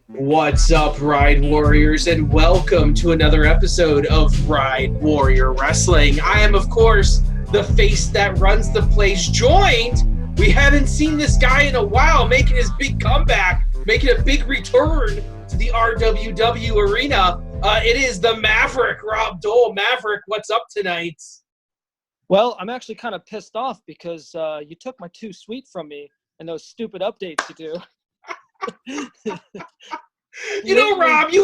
What's up, Ride Warriors, and welcome to another episode of Ride Warrior Wrestling. I am, of course, the face that runs the place, joined. We haven't seen this guy in a while, making his big comeback, making a big return to the RWW arena. It is the Maverick, Rob Dole. Maverick, what's up tonight? Well, I'm actually kind of pissed off because you took my Too Sweet from me and those stupid updates you do. You know, Rob, you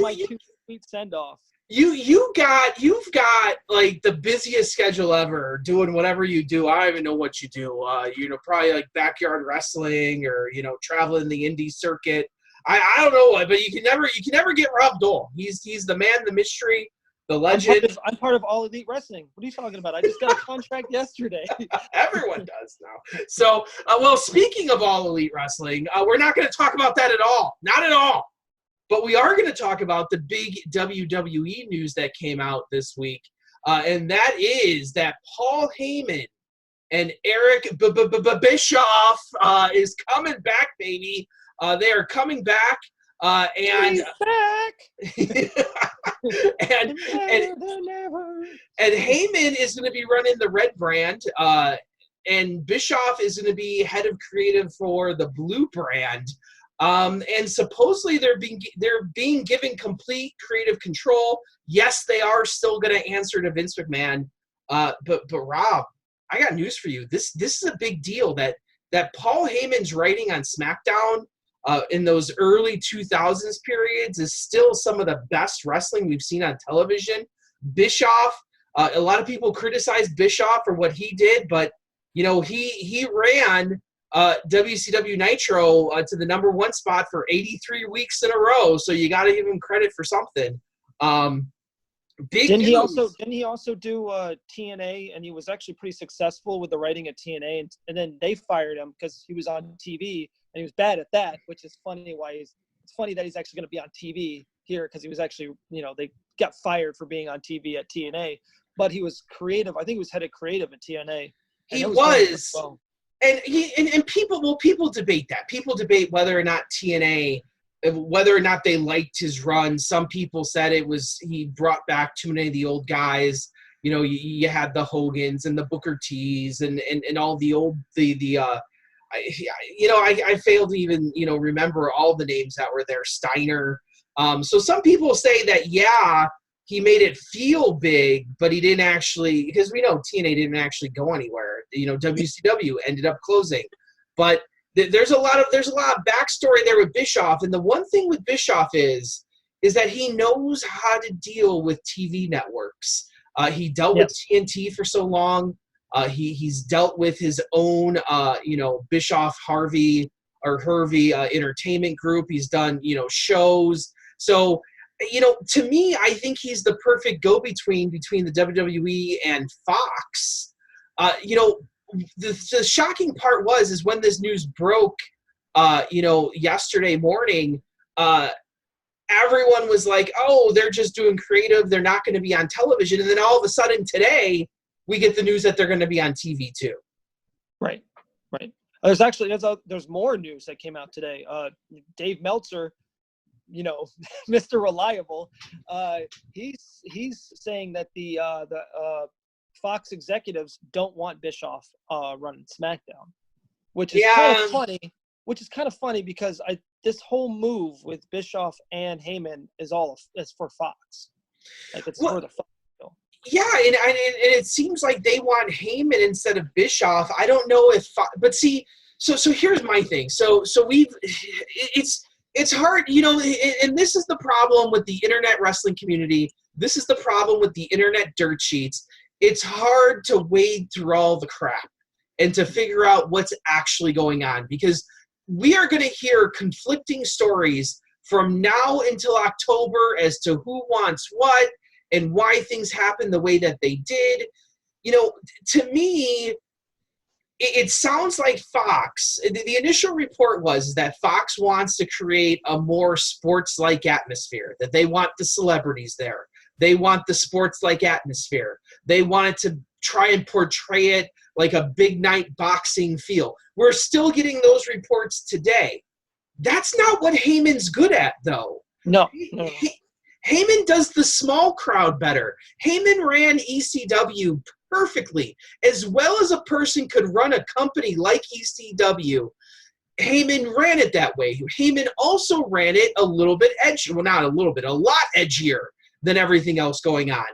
my Too Sweet send off. You've got like the busiest schedule ever, doing whatever you do. I don't even know what you do. Probably like backyard wrestling or traveling the indie circuit. I don't know what, but you can never get Rob Dole. He's the man, the mystery, the legend. I'm part of All Elite Wrestling. What are you talking about? I just got a contract yesterday. Everyone does now. So, well, speaking of All Elite Wrestling, we're not going to talk about that at all. Not at all. But we are going to talk about the big WWE news that came out this week, and that is that Paul Heyman and Eric Bischoff is coming back, baby. They are coming back, and He's back. and Heyman is going to be running the red brand, and Bischoff is going to be head of creative for the blue brand. And supposedly they're being given complete creative control. Yes, they are still going to answer to Vince McMahon. But Rob, I got news for you. This is a big deal that Paul Heyman's writing on SmackDown in those early 2000s periods is still some of the best wrestling we've seen on television. Bischoff, a lot of people criticize Bischoff for what he did, but he ran WCW Nitro to the #1 spot for 83 weeks in a row, so you got to give him credit for something. Didn't he also do TNA, and he was actually pretty successful with the writing at TNA, and then they fired him because he was on TV and he was bad at that, which is funny. It's funny that he's actually going to be on TV here because he was actually they got fired for being on TV at TNA, but he was creative. I think he was head of creative at TNA. He was. And people debate that. People debate whether or not TNA, whether or not they liked his run. Some people said he brought back too many of the old guys. You had the Hogans and the Booker T's and all the old I failed to even remember all the names that were there. Steiner. So some people say that he made it feel big, but he didn't actually, because we know TNA didn't actually go anywhere. WCW ended up closing, but there's a lot of backstory there with Bischoff. And the one thing with Bischoff is that he knows how to deal with TV networks. He dealt with TNT for so long. He's dealt with his own, Bischoff Hervey Entertainment Group. He's done, shows. So, to me, I think he's the perfect go-between between the WWE and Fox. The shocking part is when this news broke, yesterday morning, everyone was like, oh, they're just doing creative. They're not going to be on television. And then all of a sudden today, we get the news that they're going to be on TV too. Right. There's more news that came out today. Dave Meltzer, Mr. Reliable, he's saying that the Fox executives don't want Bischoff running SmackDown, which is kind of funny. Which is kind of funny because this whole move with Bischoff and Heyman is for Fox, like it's for the Fox. Yeah, and it seems like they want Heyman instead of Bischoff. I don't know if, but see, so here's my thing. So it's hard, and this is the problem with the internet wrestling community. This is the problem with the internet dirt sheets. It's hard to wade through all the crap and to figure out what's actually going on, because we are going to hear conflicting stories from now until October as to who wants what and why things happen the way that they did. To me, it sounds like Fox, the initial report was that Fox wants to create a more sports-like atmosphere, that they want the celebrities there. They want the sports-like atmosphere. They wanted to try and portray it like a big night boxing feel. We're still getting those reports today. That's not what Heyman's good at, though. No. Heyman does the small crowd better. Heyman ran ECW perfectly. As well as a person could run a company like ECW, Heyman ran it that way. Heyman also ran it a little bit edgy. Well, not a little bit, a lot edgier than everything else going on.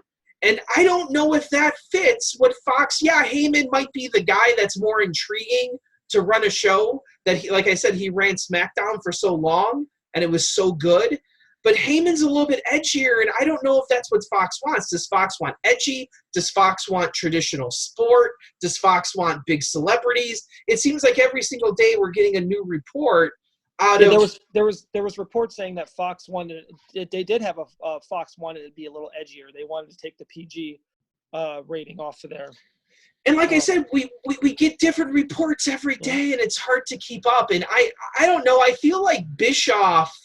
And I don't know if that fits what Fox. Yeah, Heyman might be the guy that's more intriguing to run a show that, like I said, he ran SmackDown for so long and it was so good. But Heyman's a little bit edgier, and I don't know if that's what Fox wants. Does Fox want edgy? Does Fox want traditional sport? Does Fox want big celebrities? It seems like every single day we're getting a new report out of. There was reports saying that Fox wanted. They did have a Fox wanted to be a little edgier. They wanted to take the PG rating off of there. And like I said, we get different reports every day, and it's hard to keep up. And I don't know. I feel like Bischoff.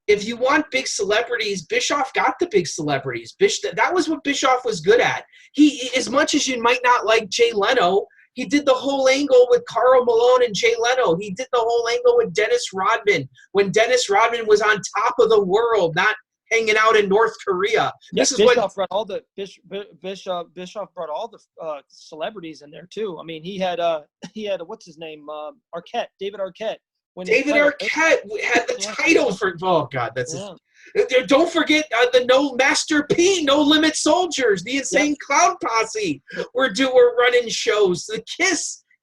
If you want big celebrities, Bischoff got the big celebrities. That was what Bischoff was good at. He, as much as you might not like Jay Leno, he did the whole angle with Karl Malone and Jay Leno. He did the whole angle with Dennis Rodman when Dennis Rodman was on top of the world, not hanging out in North Korea. Yes, Bischoff brought all the Bischoff brought all the celebrities in there too. I mean, he had what's his name, Arquette, David Arquette. David Arquette had the title for. Oh God, that's. Don't forget the Master P, No Limit Soldiers, the Insane Clown Posse. We're running shows. The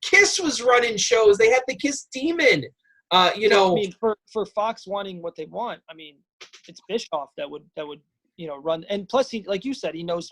Kiss was running shows. They had the Kiss Demon. I mean, for Fox wanting what they want, I mean, it's Bischoff that would run. And plus, he, like you said, he knows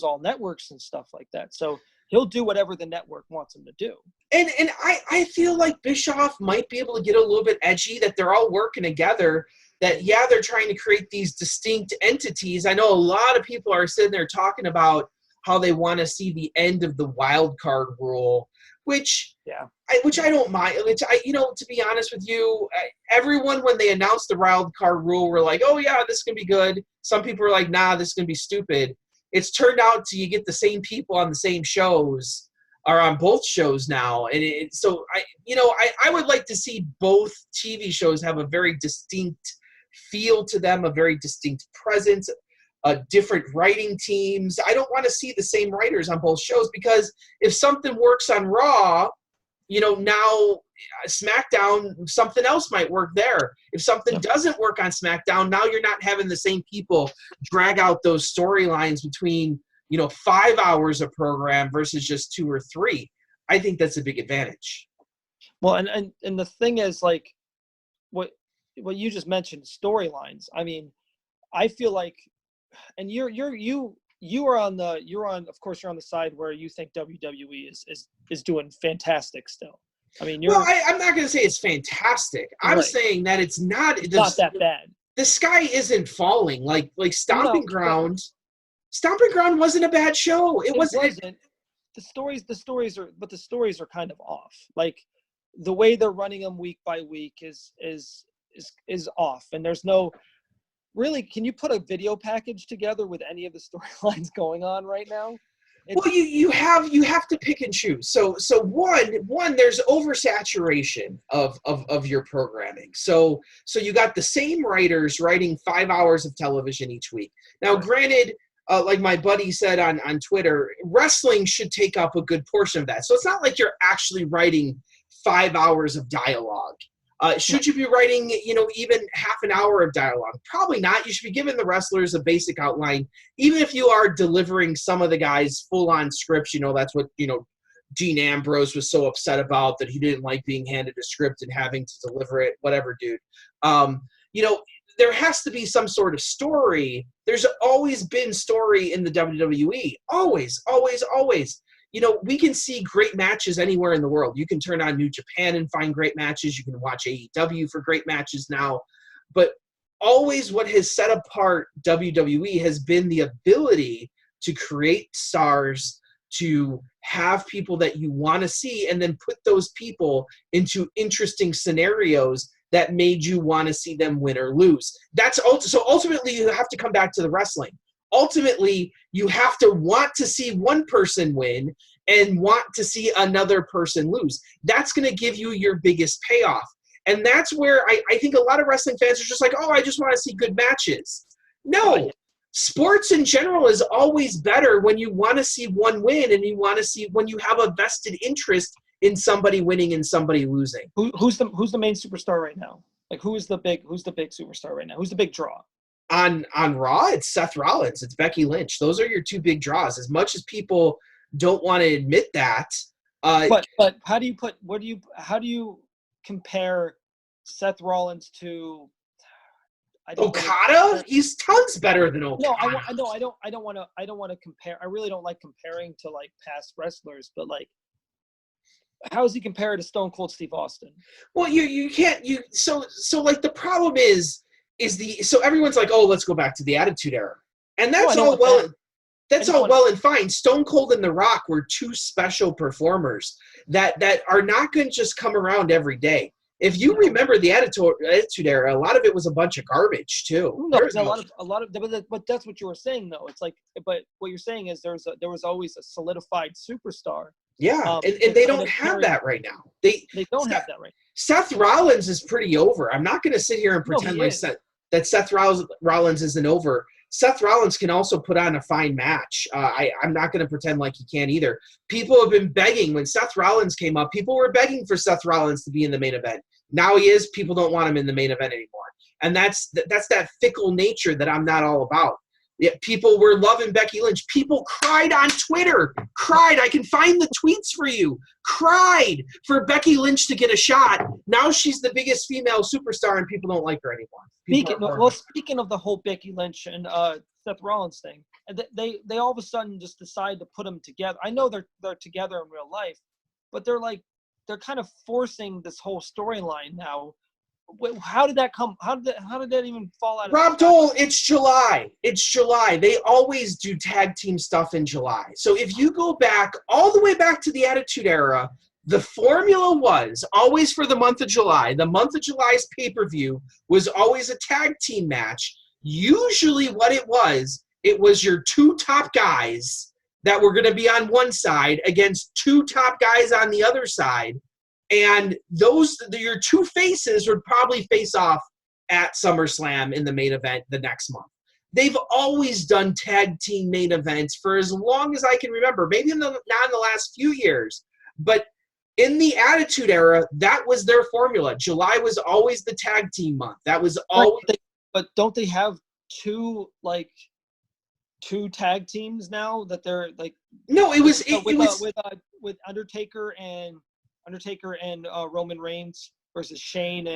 all networks and stuff like that. So he'll do whatever the network wants him to do. And I feel like Bischoff might be able to get a little bit edgy, that they're all working together, that, yeah, they're trying to create these distinct entities. I know a lot of people are sitting there talking about how they want to see the end of the Wildcard rule, which I don't mind. To be honest with you, everyone, when they announced the Wildcard rule, were like, oh, yeah, this is going to be good. Some people are like, nah, this is going to be stupid. It's turned out you get the same people on the same shows, are on both shows now. And I would like to see both TV shows have a very distinct feel to them, a very distinct presence, different writing teams. I don't want to see the same writers on both shows, because if something works on Raw, now SmackDown, something else might work there. If something doesn't work on SmackDown, now you're not having the same people drag out those storylines between 5 hours of program versus just 2 or 3. I think that's a big advantage. Well, and the thing is, like what you just mentioned, storylines. I mean, I feel like, and you're on of course you're on the side where you think WWE is doing fantastic still. I mean, I'm not going to say it's fantastic. I'm saying that it's not that bad. The sky isn't falling. Like Stomping Ground. Stomping Ground wasn't a bad show. It wasn't. The stories are kind of off. Like the way they're running them week by week is off, and there's no. Really, can you put a video package together with any of the storylines going on right now? Well, you have to pick and choose. So one there's oversaturation of your programming. So you got the same writers writing 5 hours of television each week. Now, granted, like my buddy said on Twitter, wrestling should take up a good portion of that. So it's not like you're actually writing 5 hours of dialogue. Should you be writing, even half an hour of dialogue? Probably not. You should be giving the wrestlers a basic outline. Even if you are delivering some of the guys full-on scripts, that's what, Dean Ambrose was so upset about, that he didn't like being handed a script and having to deliver it. Whatever, dude. There has to be some sort of story. There's always been story in the WWE. Always, always, always. We can see great matches anywhere in the world. You can turn on New Japan and find great matches. You can watch AEW for great matches now. But always what has set apart WWE has been the ability to create stars, to have people that you want to see and then put those people into interesting scenarios that made you want to see them win or lose. So ultimately you have to come back to the wrestling. Ultimately, you have to want to see one person win and want to see another person lose. That's going to give you your biggest payoff. And that's where I think a lot of wrestling fans are just like, oh, I just want to see good matches. No. Sports in general is always better when you want to see one win and you want to see when you have a vested interest in somebody winning and somebody losing. Who's the main superstar right now? Like who's the big superstar right now? Who's the big draw? On Raw, it's Seth Rollins, it's Becky Lynch. Those are your two big draws. As much as people don't want to admit that, but how do you compare Seth Rollins to Okada? He's tons better than Okada. No, I don't want to compare. I really don't like comparing to like past wrestlers, but like, how is he compared to Stone Cold Steve Austin? Well, you can't so like the problem is so everyone's like, oh, let's go back to the Attitude Era, and that's all well. That's all well and fine. Stone Cold and The Rock were two special performers that are not going to just come around every day. If you remember the Attitude Era, a lot of it was a bunch of garbage too. No, a lot of, but that's what you were saying though. It's like, but what you're saying is there was always a solidified superstar. Yeah, and they don't have that right now. They don't have that right now. Seth Rollins is pretty over. I'm not going to sit here and pretend that Seth Rollins isn't over. Seth Rollins can also put on a fine match. I'm not going to pretend like he can't either. People have been begging. When Seth Rollins came up, people were begging for Seth Rollins to be in the main event. Now he is. People don't want him in the main event anymore. And that's that fickle nature that I'm not all about. Yeah, people were loving Becky Lynch. People cried on Twitter. I can find the tweets for you. Cried for Becky Lynch to get a shot. Now she's the biggest female superstar, and people don't like her anymore. Speaking of the whole Becky Lynch and Seth Rollins thing, they all of a sudden just decide to put them together. I know they're together in real life, but they're kind of forcing this whole storyline now. How did that come? How did that even fall out? Rob Dole, it's July. They always do tag team stuff in July. So if you go back all the way back to the Attitude Era, the formula was always for the month of July. The month of July's pay-per-view was always a tag team match. Usually what it was your two top guys that were going to be on one side against two top guys on the other side. And your two faces would probably face off at SummerSlam in the main event the next month. They've always done tag team main events for as long as I can remember. Maybe not in the last few years, but in the Attitude Era, that was their formula. July was always the tag team month. That was always. But don't they have two tag teams now that they're like? No, it was with Undertaker and Roman Reigns versus Shane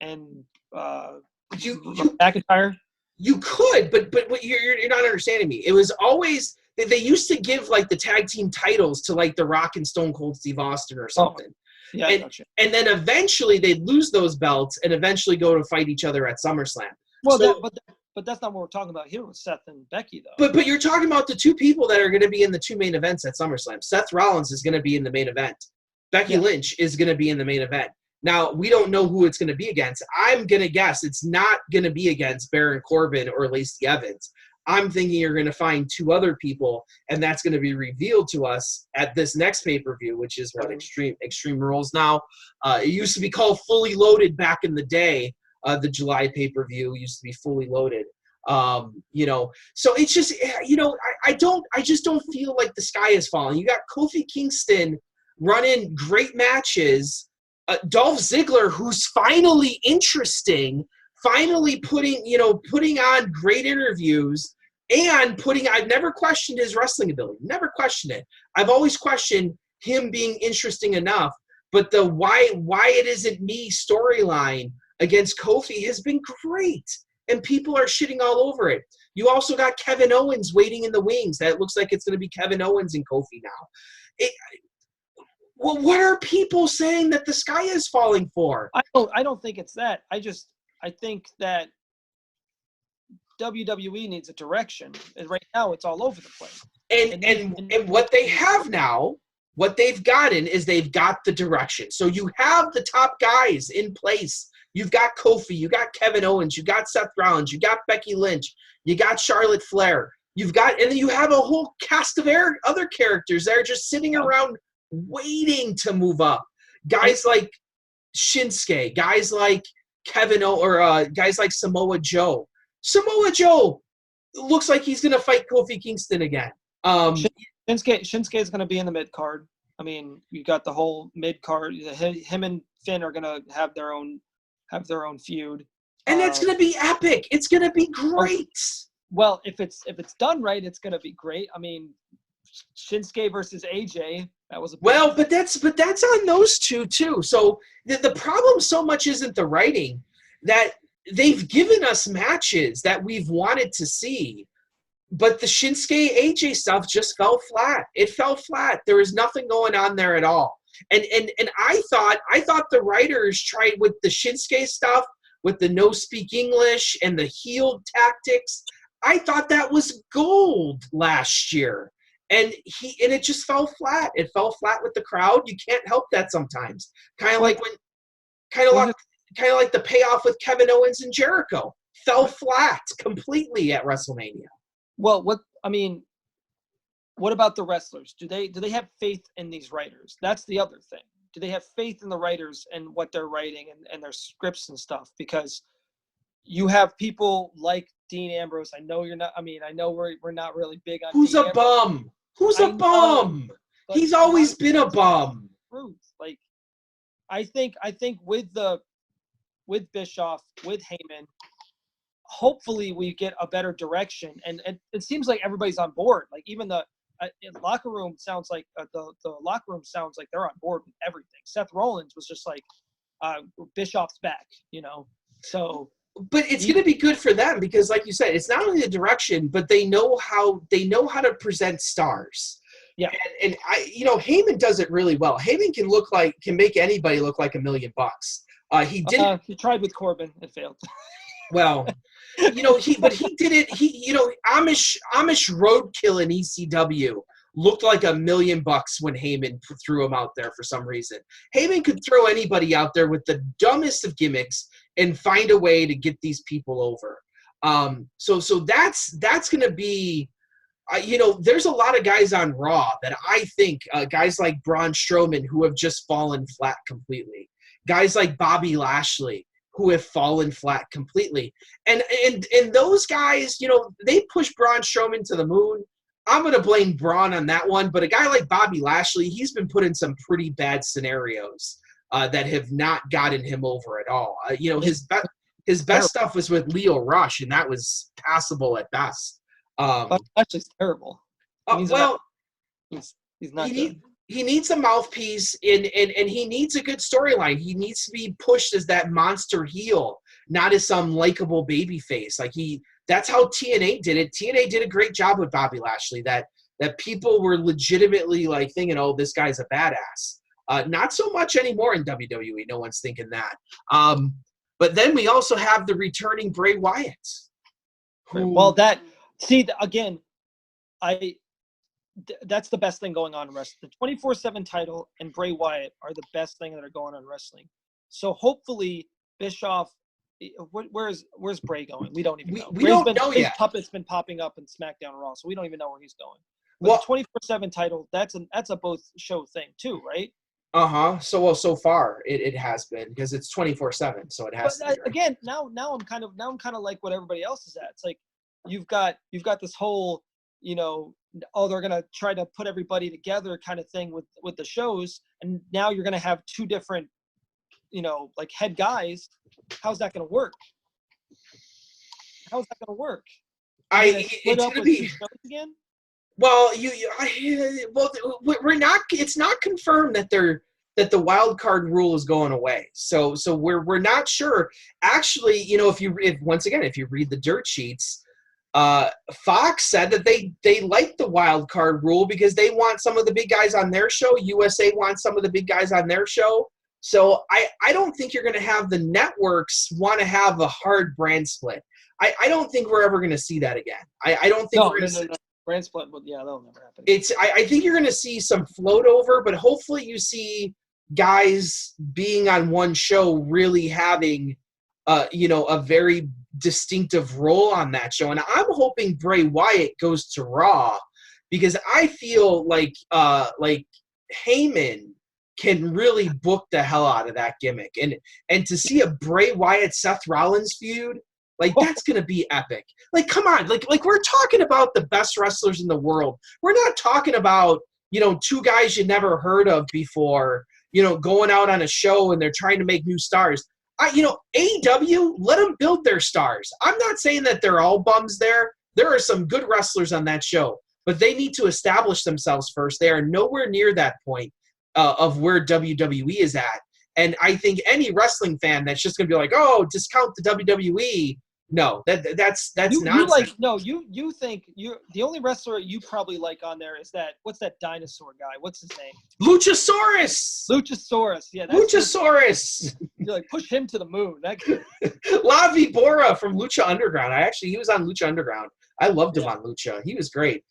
and McIntyre. You could, but what you're not understanding me. It was always they used to give like the tag team titles to like The Rock and Stone Cold Steve Austin or something. Oh, yeah, and then eventually they'd lose those belts and eventually go to fight each other at SummerSlam. Well, but that's not what we're talking about here with Seth and Becky, though. But you're talking about the two people that are going to be in the two main events at SummerSlam. Seth Rollins is going to be in the main event. Becky Lynch is going to be in the main event. Now, we don't know who it's going to be against. I'm going to guess it's not going to be against Baron Corbin or Lacey Evans. I'm thinking you're going to find two other people, and that's going to be revealed to us at this next pay-per-view, which is what Extreme Rules now. It used to be called Fully Loaded back in the day. The July pay-per-view used to be Fully Loaded. So it's just, I just don't feel like the sky is falling. You got Kofi Kingston running great matches. Dolph Ziggler, who's finally interesting, finally putting on great interviews and I've never questioned his wrestling ability. Never questioned it. I've always questioned him being interesting enough, but the why it isn't me storyline against Kofi has been great, and people are shitting all over it. You also got Kevin Owens waiting in the wings. That looks like it's going to be Kevin Owens and Kofi now. Well, what are people saying that the sky is falling for? I don't think it's that. I think that WWE needs a direction. And right now, it's all over the place. And what they have now, what they've gotten is they've got the direction. So you have the top guys in place. You've got Kofi, you got Kevin Owens, you got Seth Rollins, you got Becky Lynch, you got Charlotte Flair. And then you have a whole cast of other characters that are just sitting around waiting to move up. Guys like Shinsuke, guys like guys like Samoa Joe. Samoa Joe looks like he's going to fight Kofi Kingston again. Shinsuke is going to be in the mid card. I mean, you got the whole mid card. Him and Finn are going to have their own feud, and that's going to be epic. It's going to be great. Well, if it's done right, it's going to be great. I mean, Shinsuke versus AJ. That was but that's on those two too. So the problem so much isn't the writing, that they've given us matches that we've wanted to see, but the Shinsuke AJ stuff just fell flat. It fell flat. There was nothing going on there at all. And I thought the writers tried with the Shinsuke stuff, with the no speak English and the heel tactics. I thought that was gold last year. And it just fell flat. It fell flat with the crowd. You can't help that sometimes. Kind of like the payoff with Kevin Owens and Jericho. Fell flat completely at WrestleMania. Well, what about the wrestlers? Do they have faith in these writers? That's the other thing. Do they have faith in the writers and what they're writing and their scripts and stuff? Because you have people like Dean Ambrose. I know you're not. I mean, I know we're not really big on. Who's a bum? Who's a bum? He's always been a bum. Like, I think with Bischoff, with Heyman, hopefully we get a better direction, and it seems like everybody's on board. Like, even the locker room sounds like the locker room sounds like they're on board with everything. Seth Rollins was just like, Bischoff's back, so. But it's going to be good for them because, like you said, it's not only the direction, but they know how to present stars. Yeah, and Heyman does it really well. Heyman can make anybody look like $1 million. He did. He tried with Corbin, it failed. Well, he did it. Amish roadkill in ECW looked like $1 million when Heyman threw him out there for some reason. Heyman could throw anybody out there with the dumbest of gimmicks and find a way to get these people over. So that's going to be, there's a lot of guys on Raw that I think, guys like Braun Strowman who have just fallen flat completely. Guys like Bobby Lashley who have fallen flat completely. And those guys, they push Braun Strowman to the moon. I'm going to blame Braun on that one, but a guy like Bobby Lashley, he's been put in some pretty bad scenarios that have not gotten him over at all. His best stuff was with Leo Rush, and that was passable at best. Lashley's terrible. He's not good. He needs a mouthpiece, and he needs a good storyline. He needs to be pushed as that monster heel, not as some likable baby face. That's how TNA did it. TNA did a great job with Bobby Lashley, that people were legitimately like thinking, oh, this guy's a badass. Not so much anymore in WWE. No one's thinking that. But then we also have the returning Bray Wyatt. That's the best thing going on in wrestling. The 24/7 title and Bray Wyatt are the best thing that are going on in wrestling. So hopefully Bischoff, where's Bray going? We don't even know. We don't know yet. His puppet's been popping up in SmackDown Raw, so we don't even know where he's going. But the 24/7 title, that's a both show thing too, right? So far it has been, because it's 24/7, so it has. But again, now I'm kind of like what everybody else is at. It's like you've got this whole, they're gonna try to put everybody together kind of thing with the shows, and now you're gonna have two different, like head guys. How's that gonna work? It's gonna be again. Well, we're not. It's not confirmed that the wild card rule is going away. So we're not sure. Actually, if you read the dirt sheets, Fox said that they like the wild card rule because they want some of the big guys on their show. USA wants some of the big guys on their show. So I don't think you're going to have the networks want to have a hard brand split. I don't think we're ever going to see that again. I don't think we're going to. brand split, but yeah, that'll never happen. I think you're going to see some float over, but hopefully you see guys being on one show really having, a very distinctive role on that show. And I'm hoping Bray Wyatt goes to Raw because I feel like Heyman can really book the hell out of that gimmick. And to see a Bray Wyatt Seth Rollins feud, like that's going to be epic. Like, come on, like we're talking about the best wrestlers in the world. We're not talking about, two guys you never heard of before, going out on a show and they're trying to make new stars. AEW, let them build their stars. I'm not saying that they're all bums there. There are some good wrestlers on that show, but they need to establish themselves first. They are nowhere near that point of where WWE is at. And I think any wrestling fan that's just going to be like, oh, discount the WWE. No, that's nonsense. You think the only wrestler you probably like on there is what's that dinosaur guy? What's his name? Luchasaurus. Yeah. Luchasaurus. You're like, push him to the moon. La Vibora from Lucha Underground. He was on Lucha Underground. I loved him on Lucha. He was great.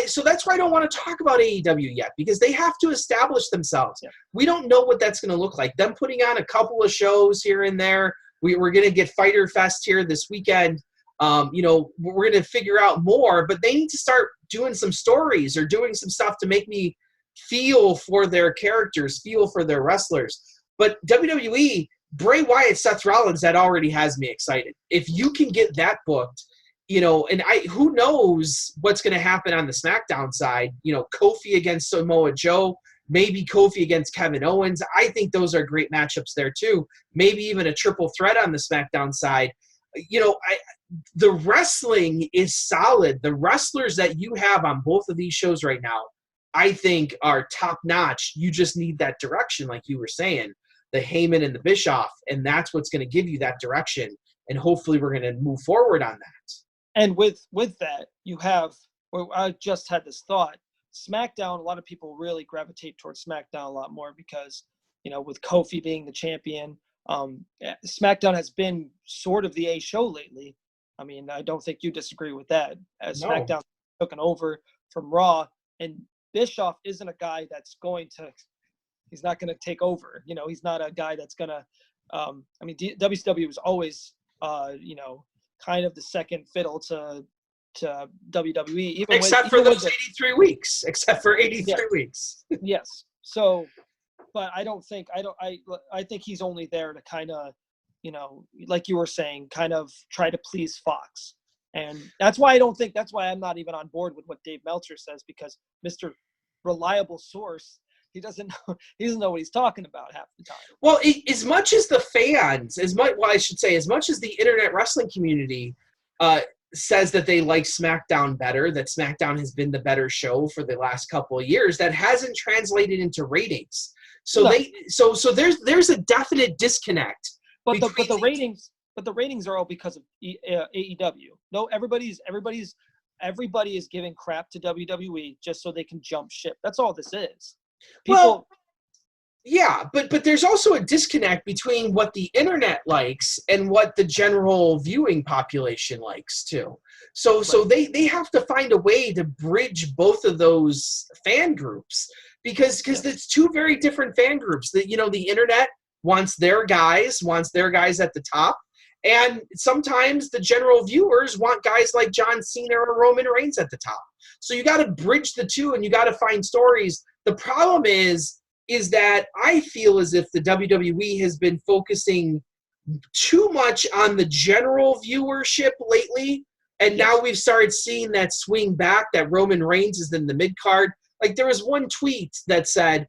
So that's why I don't want to talk about AEW yet, because they have to establish themselves. Yeah. We don't know what that's going to look like. Them putting on a couple of shows here and there. We're going to get Fyter Fest here this weekend. We're going to figure out more, but they need to start doing some stories or doing some stuff to make me feel for their characters, feel for their wrestlers. But WWE, Bray Wyatt, Seth Rollins, that already has me excited. If you can get that booked, who knows what's going to happen on the SmackDown side? Kofi against Samoa Joe, maybe Kofi against Kevin Owens. I think those are great matchups there too. Maybe even a triple threat on the SmackDown side. The wrestling is solid. The wrestlers that you have on both of these shows right now, I think are top notch. You just need that direction, like you were saying, the Heyman and the Bischoff, and that's what's going to give you that direction. And hopefully we're going to move forward on that. And with that, you have, I just had this thought, SmackDown, a lot of people really gravitate towards SmackDown a lot more because, with Kofi being the champion, SmackDown has been sort of the A show lately. I mean, I don't think you disagree with that. As SmackDown taken over from Raw, and Bischoff isn't a guy that's he's not going to take over. He's not a guy that's going to, WCW was always, kind of the second fiddle to WWE, even except for those 83 weeks. Except for 83 weeks. Yes. So, but I think he's only there to kind of, like you were saying, kind of try to please Fox, and that's why I'm not even on board with what Dave Meltzer says, because Mr. Reliable Source, he doesn't know what he's talking about half the time. Well, as much as the fans, as much as the internet wrestling community says that they like SmackDown better, that SmackDown has been the better show for the last couple of years, that hasn't translated into ratings. So there's a definite disconnect. But the ratings are all because of AEW. No, everybody is giving crap to WWE just so they can jump ship. That's all this is. But there's also a disconnect between what the internet likes and what the general viewing population likes too. So they have to find a way to bridge both of those fan groups, because it's two very different fan groups. The internet wants their guys at the top, and sometimes the general viewers want guys like John Cena or Roman Reigns at the top. So you got to bridge the two, and you got to find stories. The problem is that I feel as if the WWE has been focusing too much on the general viewership lately, and now we've started seeing that swing back, that Roman Reigns is in the mid-card. Like, there was one tweet that said,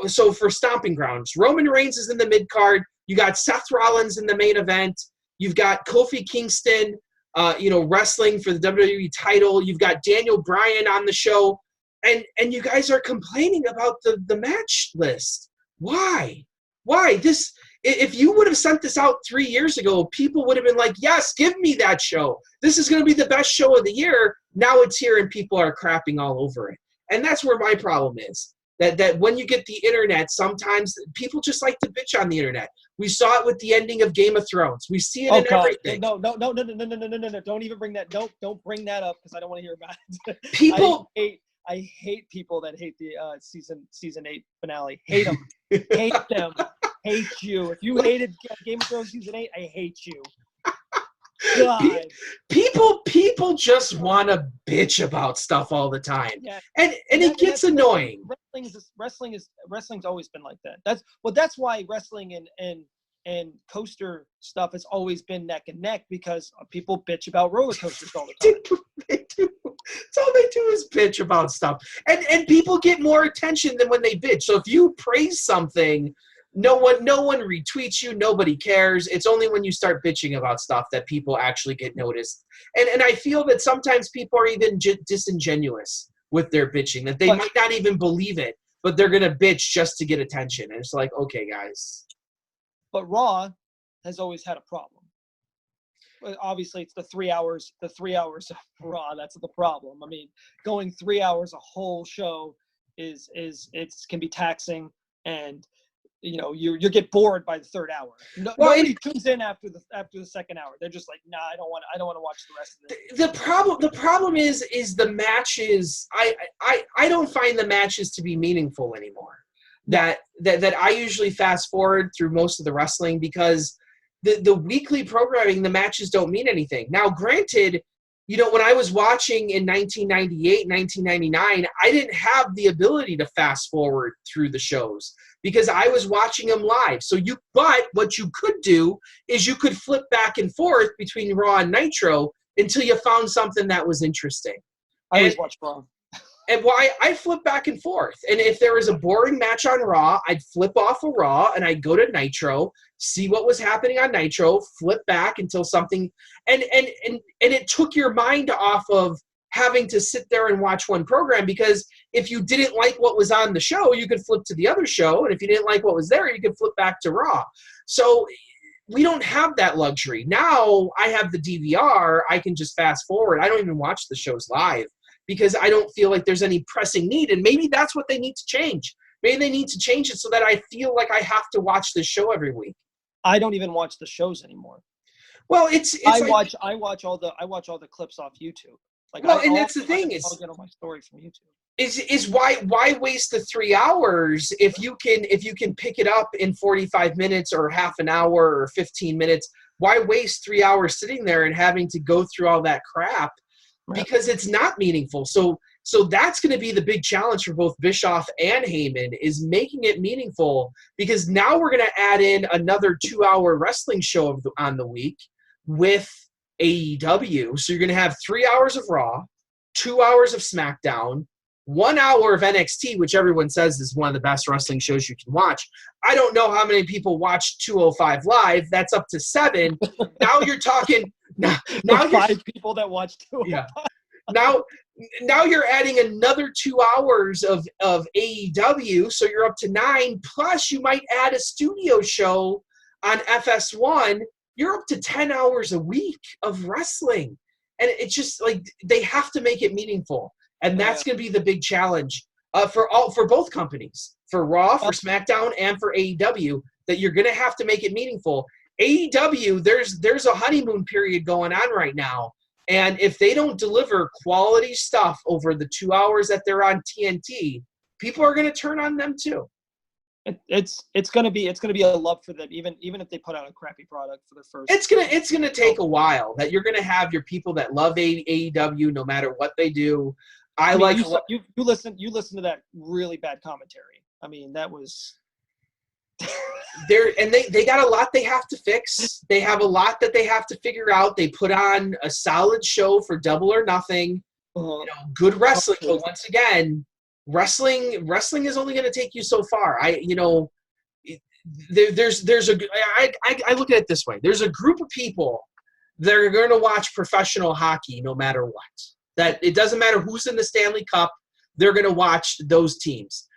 so for Stomping Grounds, Roman Reigns is in the mid-card, you got Seth Rollins in the main event, you've got Kofi Kingston wrestling for the WWE title, you've got Daniel Bryan on the show, and you guys are complaining about the match list. Why? This, if you would have sent this out 3 years ago, people would have been like, yes, give me that show. This is going to be the best show of the year. Now it's here and people are crapping all over it. And that's where my problem is. That when you get the internet, sometimes people just like to bitch on the internet. We saw it with the ending of Game of Thrones. We see it in everything. No. Don't even bring that. Don't bring that up because I don't want to hear about it. People, I hate people that hate the season 8 finale. Hate them. Hate them. Hate you. If you hated Game of Thrones season 8, I hate you. God. People just want to bitch about stuff all the time, and it gets annoying. Wrestling's always been like that. That's why wrestling and coaster stuff has always been neck and neck, because people bitch about roller coasters all the time. They do. That's all they do is bitch about stuff, and people get more attention than when they bitch. So if you praise something, no one retweets you. Nobody cares. It's only when you start bitching about stuff that people actually get noticed. And I feel that sometimes people are even disingenuous with their bitching, that they might not even believe it, but they're going to bitch just to get attention. And it's like, okay, guys. But Raw has always had a problem. Obviously, it's the 3 hours of Raw. That's the problem. I mean, going 3 hours a whole show can be taxing, and you get bored by the third hour. Nobody tunes in after the second hour. They're just like, nah, I don't want to watch the rest of it. The problem is the matches. I don't find the matches to be meaningful anymore. That I usually fast forward through most of the wrestling, because the weekly programming, the matches don't mean anything. Now, granted, when I was watching in 1998, 1999, I didn't have the ability to fast forward through the shows because I was watching them live. But what you could do is you could flip back and forth between Raw and Nitro until you found something that was interesting. I always watch Raw. And I flip back and forth. And if there was a boring match on Raw, I'd flip off of Raw and I'd go to Nitro, see what was happening on Nitro, flip back until something, and it took your mind off of having to sit there and watch one program, because if you didn't like what was on the show, you could flip to the other show, and if you didn't like what was there, you could flip back to Raw. So we don't have that luxury. Now I have the DVR, I can just fast forward. I don't even watch the shows live, because I don't feel like there's any pressing need. And maybe that's what they need to change. Maybe they need to change it so that I feel like I have to watch this show every week. I don't even watch the shows anymore. Well, I watch all the clips off YouTube. That's the thing. I'll get all my story from YouTube. Is why waste the 3 hours if you can pick it up in 45 minutes or half an hour or 15 minutes? Why waste 3 hours sitting there and having to go through all that crap? Because it's not meaningful. So that's going to be the big challenge for both Bischoff and Heyman, is making it meaningful, because now we're going to add in another 2-hour wrestling show on the week with AEW. So you're going to have 3 hours of Raw, 2 hours of SmackDown, 1 hour of NXT, which everyone says is one of the best wrestling shows you can watch. I don't know how many people watch 205 Live. That's up to 7. Now you're talking... Now 5 people that watch 205. Yeah. Now you're adding another 2 hours of AEW, so you're up to 9. Plus, you might add a studio show on FS1. You're up to 10 hours a week of wrestling, and it's just like they have to make it meaningful, and that's going to be the big challenge for both companies, for Raw, for SmackDown, and for AEW. That you're going to have to make it meaningful. AEW, there's a honeymoon period going on right now. And if they don't deliver quality stuff over the 2 hours that they're on TNT, people are going to turn on them too. It's going to be a love for them, even if they put out a crappy product for their first. It's going to take a while. That you're going to have your people that love AEW no matter what they do. You listen to that really bad commentary. I mean, that was. They got a lot they have to fix. They have a lot that they have to figure out. They put on a solid show for Double or Nothing. Good wrestling, but once again, wrestling is only going to take you so far. I look at it this way. There's a group of people that are going to watch professional hockey no matter what. That it doesn't matter who's in the Stanley Cup, they're going to watch those teams.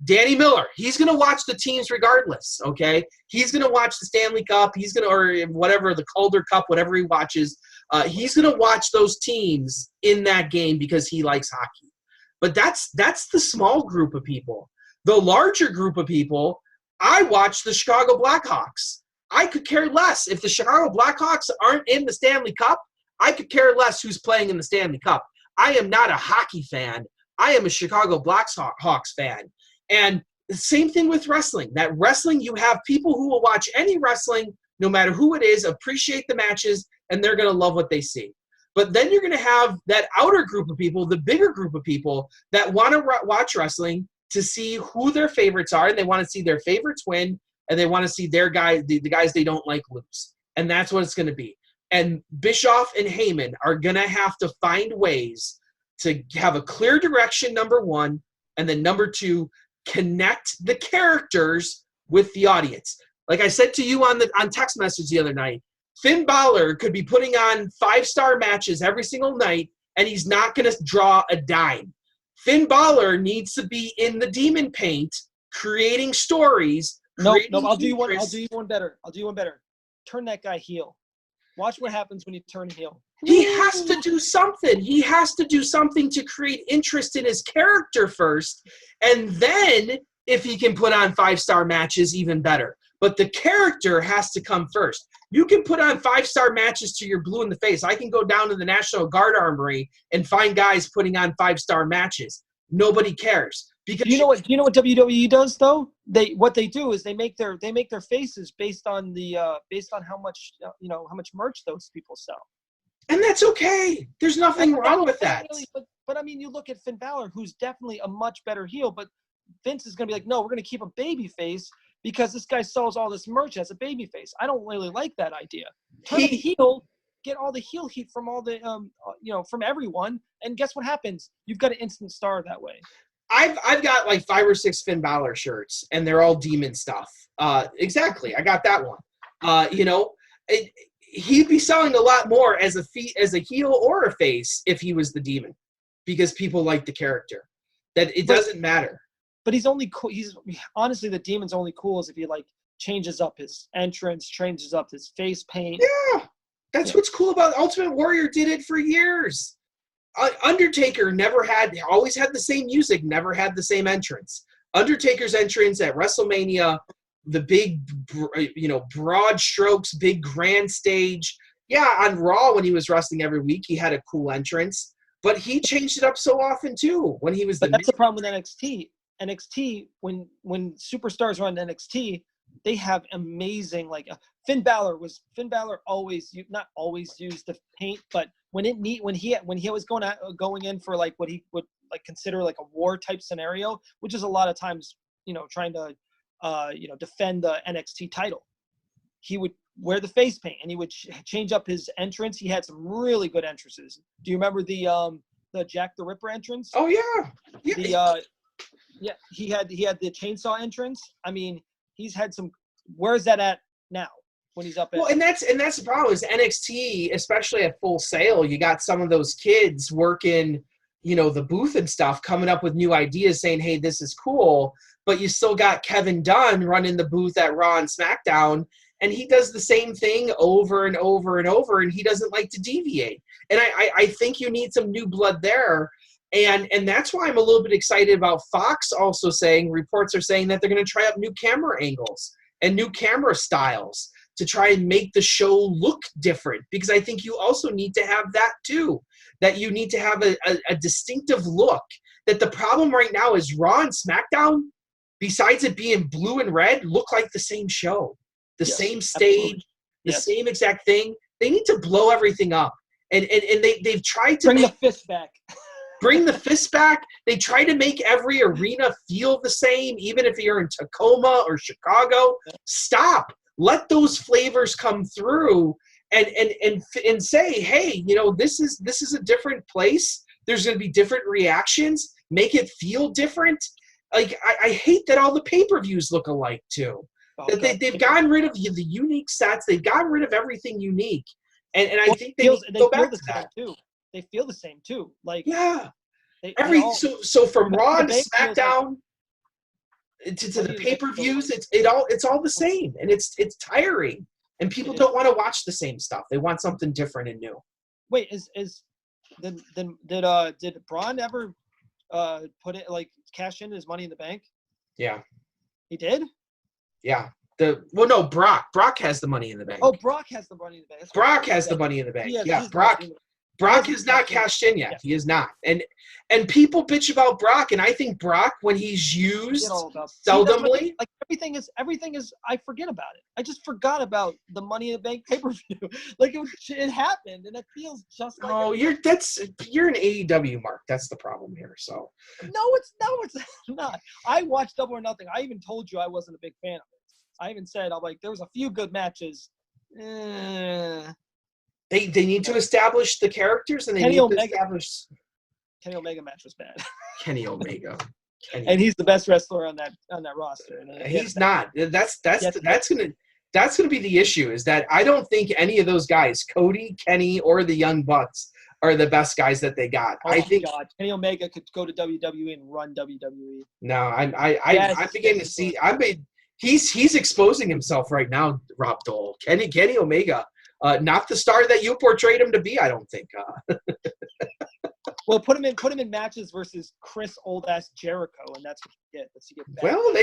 Danny Miller, he's going to watch the teams regardless, okay? He's going to watch the Stanley Cup. Or whatever, the Calder Cup, whatever he watches. He's going to watch those teams in that game because he likes hockey. But that's the small group of people. The larger group of people I watch the Chicago Blackhawks. I could care less. If the Chicago Blackhawks aren't in the Stanley Cup, I could care less who's playing in the Stanley Cup. I am not a hockey fan. I am a Chicago Blackhawks fan. And the same thing with wrestling. That wrestling, you have people who will watch any wrestling, no matter who it is, appreciate the matches, and they're going to love what they see. But then you're going to have that outer group of people, the bigger group of people that want to watch wrestling to see who their favorites are, and they want to see their favorites win, and they want to see their guys, the guys they don't like, lose. And that's what it's going to be. And Bischoff and Heyman are going to have to find ways to have a clear direction, number one, and then number two, connect the characters with the audience. Like I said to you on text message the other night, Finn Balor could be putting on 5-star matches every single night, and he's not going to draw a dime. Finn Balor needs to be in the demon paint, creating stories. No, I'll do you one better. Turn that guy heel. Watch what happens when you turn heel. He has to do something. He has to do something to create interest in his character first, and then if he can put on 5-star matches, even better. But the character has to come first. You can put on 5-star matches till you're blue in the face. I can go down to the National Guard Armory and find guys putting on 5-star matches. Nobody cares. Because you know what WWE does though? They make their faces based on how much how much merch those people sell. And that's okay. There's nothing wrong with that. Really, but I mean, you look at Finn Balor, who's definitely a much better heel, but Vince is going to be like, no, we're going to keep a baby face because this guy sells all this merch as a baby face. I don't really like that idea. Turn him heel, get all the heel heat from all the from everyone, and guess what happens? You've got an instant star that way. I've got like 5 or 6 Finn Balor shirts, and they're all demon stuff. Exactly, I got that one. He'd be selling a lot more as a heel or a face if he was the demon, because people like the character. That it doesn't matter. But he's only cool. He's honestly, the demon's only cool is if he like changes up his entrance, changes up his face paint. Yeah, that's what's cool about Ultimate Warrior. Did it for years. Undertaker always had the same music, never had the same entrance. Undertaker's entrance at WrestleMania, the big, broad strokes, big grand stage. Yeah, on Raw when he was wrestling every week, he had a cool entrance, but he changed it up so often too when he was. But that's the problem with NXT. NXT, when superstars run NXT, they have amazing Finn Balor always not always used the paint, but when he was going in for like what he would like consider like a war type scenario, which is a lot of times trying to defend the NXT title, he would wear the face paint and he would change up his entrance. He had some really good entrances. Do you remember the Jack the Ripper entrance? Oh yeah. Yeah, he had the chainsaw entrance. I mean, he's had some. Where is that at now? When he's up. And that's the problem is NXT, especially at Full Sail. You got some of those kids working, the booth and stuff, coming up with new ideas, saying, "Hey, this is cool." But you still got Kevin Dunn running the booth at Raw and SmackDown, and he does the same thing over and over and over, and he doesn't like to deviate. And I think you need some new blood there. And that's why I'm a little bit excited about Fox also reports are saying that they're going to try out new camera angles and new camera styles to try and make the show look different, because I think you also need to have that too, that you need to have a distinctive look. That the problem right now is Raw and SmackDown, besides it being blue and red, look like the same show, the same stage, the same exact thing. They need to blow everything up. And they've tried to bring the fist back. Bring the fist back. They try to make every arena feel the same, even if you're in Tacoma or Chicago. Stop. Let those flavors come through and say, hey, this is a different place. There's going to be different reactions. Make it feel different. Like I hate that all the pay-per-views look alike too. They've gotten rid of the unique sets. They've gotten rid of everything unique, and I think they need to go back to that too. They feel the same too. Like so from Raw to SmackDown to the pay-per-views, it's all the same, and it's tiring, and people don't want to watch the same stuff. They want something different and new. Wait, did Braun ever put it cash in his Money in the Bank? Yeah, he did. Yeah. No, Brock has the Money in the Bank. Oh, Brock has the Money in the Bank. That's Brock right. has the Money in the Bank. He has Yeah, his Brock. money in the- Brock has not cashed in yet. Yeah. He is not. And people bitch about Brock, and I think Brock, when he's used seldomly, like everything is. I forget about it. I just forgot about the Money in the Bank pay-per-view. Like it happened, and it feels just like. Oh, you're an AEW mark. That's the problem here. So. No, it's not. I watched Double or Nothing. I even told you I wasn't a big fan of it. I even said I'm like there was a few good matches. They need to establish the characters, and they need to establish. Kenny Omega match was bad. Kenny Omega. And he's the best wrestler on that roster. He's not. That's gonna be the issue. Is that I don't think any of those guys, Cody, Kenny, or the Young Bucks, are the best guys that they got. Oh, I think Kenny Omega could go to WWE and run WWE. No, I'm beginning to see. He's exposing himself right now, Rob Dole. Kenny Omega. Not the star that you portrayed him to be, I don't think. Well, put him in matches versus Chris old-ass Jericho, and that's what you get. Well,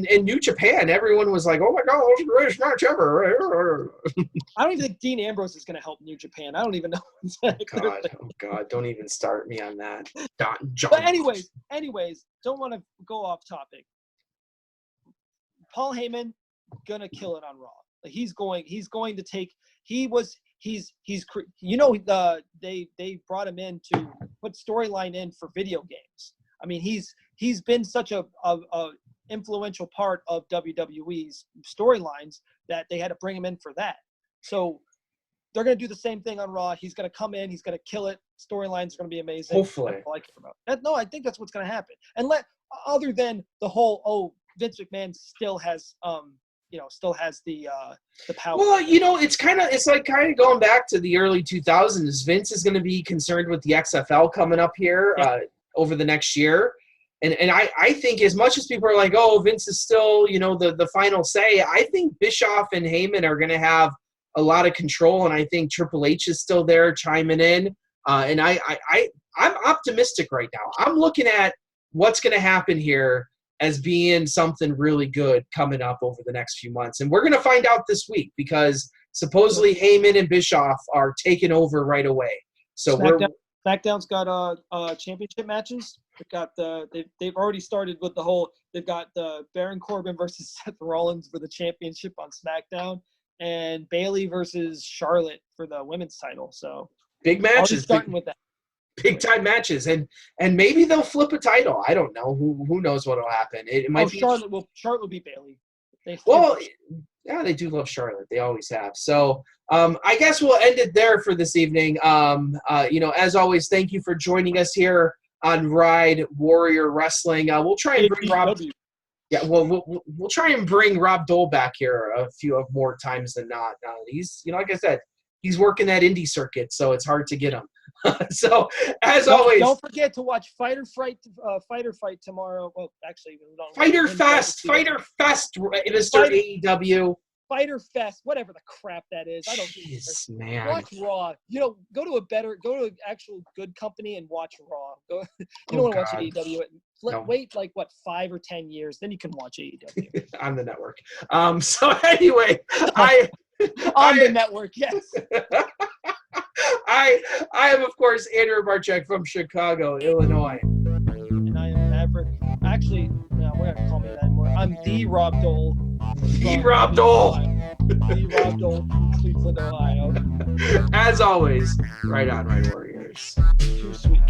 in New Japan, everyone was like, "Oh my God, it's the greatest match ever!" I don't even think Dean Ambrose is going to help New Japan. I don't even know. God, don't even start me on that. But anyways, don't want to go off topic. Paul Heyman gonna kill it on Raw. He's going to take. They brought him in to put storyline in for video games. I mean, he's been such a influential part of WWE's storylines that they had to bring him in for that. So they're going to do the same thing on Raw. He's going to come in. He's going to kill it. Storylines are going to be amazing. Hopefully, I think that's what's going to happen. And other than the whole Vince McMahon still has the power. Well, it's like going back to the early 2000s. Vince is going to be concerned with the XFL coming up here over the next year. And I think as much as people are like, oh, Vince is still, the final say, I think Bischoff and Heyman are going to have a lot of control. And I think Triple H is still there chiming in. And I'm optimistic right now. I'm looking at what's going to happen here as being something really good coming up over the next few months. And we're going to find out this week because supposedly Heyman and Bischoff are taking over right away. So SmackDown's got championship matches. They've already started with they've got the Baron Corbin versus Seth Rollins for the championship on SmackDown and Bayley versus Charlotte for the women's title. So big matches. Starting with that. Big time matches, and maybe they'll flip a title. I don't know. Who knows what'll happen? It might be Charlotte will beat Bayley. They do love Charlotte. They always have. So I guess we'll end it there for this evening. As always, thank you for joining us here on Ride Warrior Wrestling. We'll try and bring Rob. Yeah, we'll try and bring Rob Dole back here a few more times than not. He's like I said, he's working that indie circuit, so it's hard to get him. So, as always, don't forget to watch Fighter Fight tomorrow. Well, actually, Fighter Fest, Mr. AEW. Fighter Fest, whatever the crap that is. I don't. Jeez, man. Watch Raw. Go to an actual good company and watch Raw. You don't want to watch AEW. No. Wait 5 or 10 years, then you can watch AEW on the network. So anyway, on the network, yes. I am, of course, Andrew Barczyk from Chicago, Illinois. And I am Maverick. Actually, no, we're not going to call me that anymore. I'm the Rob Dole. The Rob Dole. The Rob Dole from Cleveland, Ohio. As always, right on, Right Warriors. Too sweet.